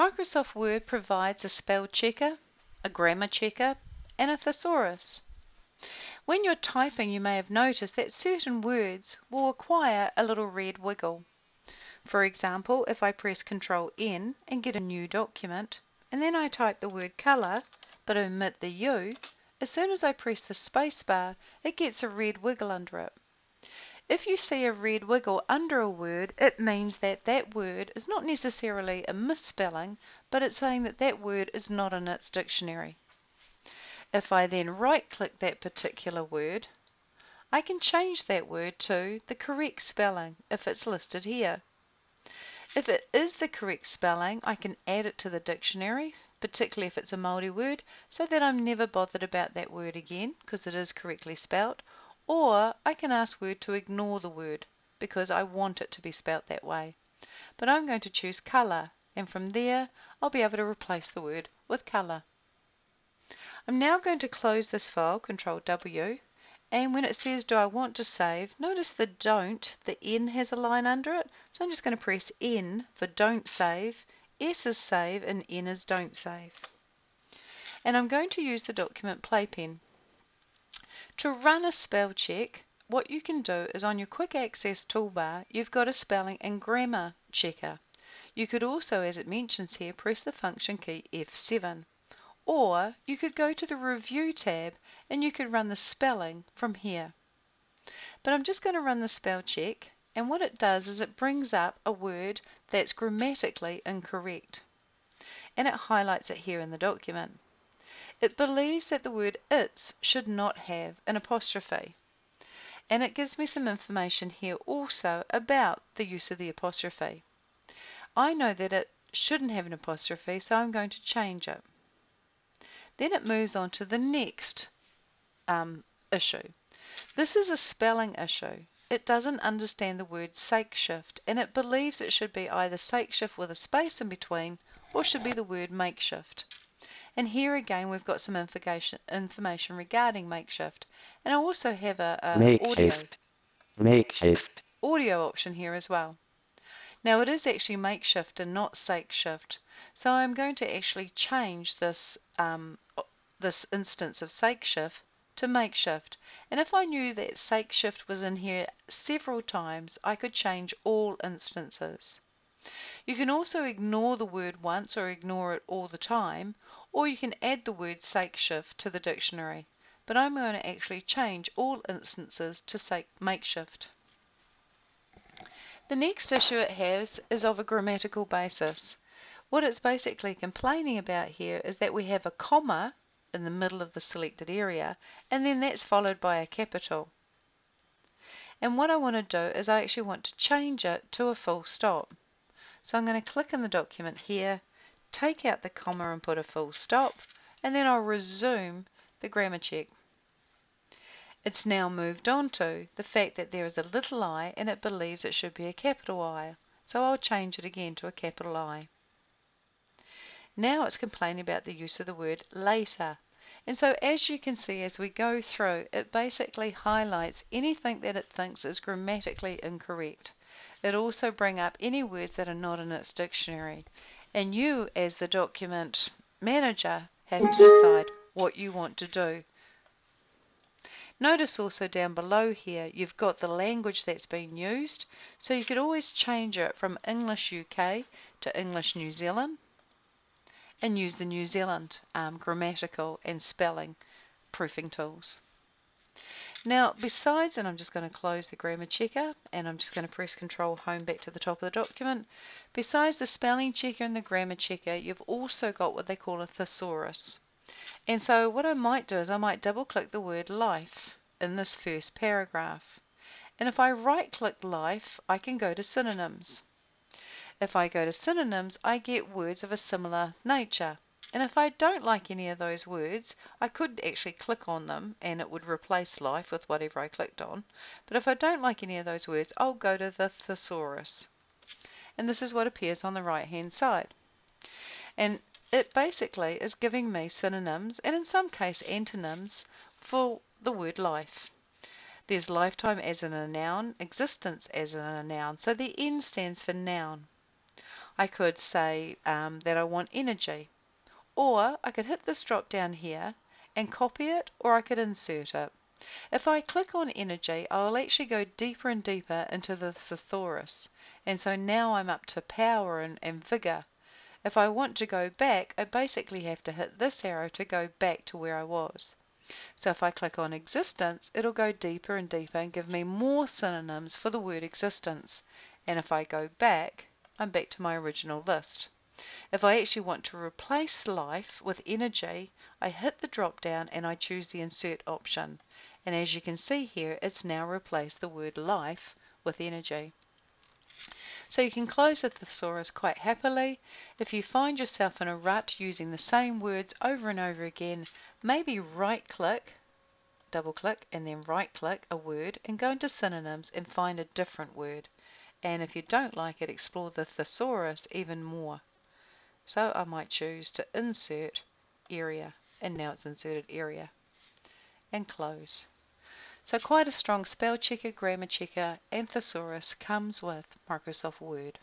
Microsoft Word provides a spell checker, a grammar checker, and a thesaurus. When you're typing, you may have noticed that certain words will require a little red wiggle. For example, if I press Ctrl N and get a new document, and then I type the word colour, but omit the U, as soon as I press the space bar, it gets a red wiggle under it. If you see a red wiggle under a word, it means that that word is not necessarily a misspelling, but it's saying that that word is not in its dictionary. If I then right-click that particular word, I can change that word to the correct spelling if it's listed here. If it is the correct spelling, I can add it to the dictionary, particularly if it's a Māori word, so that I'm never bothered about that word again because it is correctly spelt. Or I can ask Word to ignore the word because I want it to be spelt that way. But I'm going to choose colour, and from there I'll be able to replace the word with colour. I'm now going to close this file, Ctrl W, and when it says do I want to save, notice the don't, the N has a line under it, so I'm just going to press N for don't save, S is save, and N is don't save. And I'm going to use the document playpen. To run a spell check, what you can do is on your quick access toolbar, you've got a spelling and grammar checker. You could also, as it mentions here, press the function key F7. Or you could go to the Review tab and you could run the spelling from here. But I'm just going to run the spell check, and what it does is it brings up a word that's grammatically incorrect. And it highlights it here in the document. It believes that the word its should not have an apostrophe. And it gives me some information here also about the use of the apostrophe. I know that it shouldn't have an apostrophe, so I'm going to change it. Then it moves on to the next issue. This is a spelling issue. It doesn't understand the word sakeshift, and it believes it should be either sakeshift with a space in between, or should be the word makeshift. And here again we've got some information regarding makeshift. And I also have a audio option here as well. Now it is actually makeshift and not sakeshift. So I'm going to actually change this, this instance of sakeshift to makeshift. And if I knew that sakeshift was in here several times, I could change all instances. You can also ignore the word once or ignore it all the time, or you can add the word sakeshift to the dictionary. But I'm going to actually change all instances to makeshift. The next issue it has is of a grammatical basis. What it's basically complaining about here is that we have a comma in the middle of the selected area, and then that's followed by a capital. And what I want to do is I actually want to change it to a full stop. So I'm going to click in the document here, take out the comma and put a full stop, and then I'll resume the grammar check. It's now moved on to the fact that there is a little I and it believes it should be a capital I. So I'll change it again to a capital I. Now it's complaining about the use of the word later. And so as you can see as we go through, it basically highlights anything that it thinks is grammatically incorrect. It also brings up any words that are not in its dictionary. And you, as the document manager, have to decide what you want to do. Notice also down below here, you've got the language that's been used. So you could always change it from English UK to English New Zealand and use the New Zealand grammatical and spelling proofing tools. Now, besides, and I'm just going to close the grammar checker, and I'm just going to press Control Home back to the top of the document. Besides the spelling checker and the grammar checker, you've also got what they call a thesaurus. And so what I might do is I might double click the word life in this first paragraph. And if I right click life, I can go to synonyms. If I go to synonyms, I get words of a similar nature. And if I don't like any of those words, I could actually click on them and it would replace life with whatever I clicked on. But if I don't like any of those words, I'll go to the thesaurus. And this is what appears on the right hand side. And it basically is giving me synonyms and in some case antonyms for the word life. There's lifetime as in a noun, existence as in a noun, so the N stands for noun. I could say that I want energy, or I could hit this drop down here and copy it, or I could insert it. If I click on energy, I'll actually go deeper and deeper into the thesaurus, and so now I'm up to power and vigor. If I want to go back, I basically have to hit this arrow to go back to where I was. So if I click on existence, it'll go deeper and deeper and give me more synonyms for the word existence. And if I go back, I'm back to my original list. If I actually want to replace life with energy, I hit the drop down and I choose the insert option. And as you can see here, it's now replaced the word life with energy. So you can close the thesaurus quite happily. If you find yourself in a rut using the same words over and over again, maybe right-click, double-click, and then right-click a word and go into synonyms and find a different word. And if you don't like it, explore the thesaurus even more. So I might choose to insert area, and now it's inserted area, and close. So quite a strong spell checker, grammar checker, and thesaurus comes with Microsoft Word.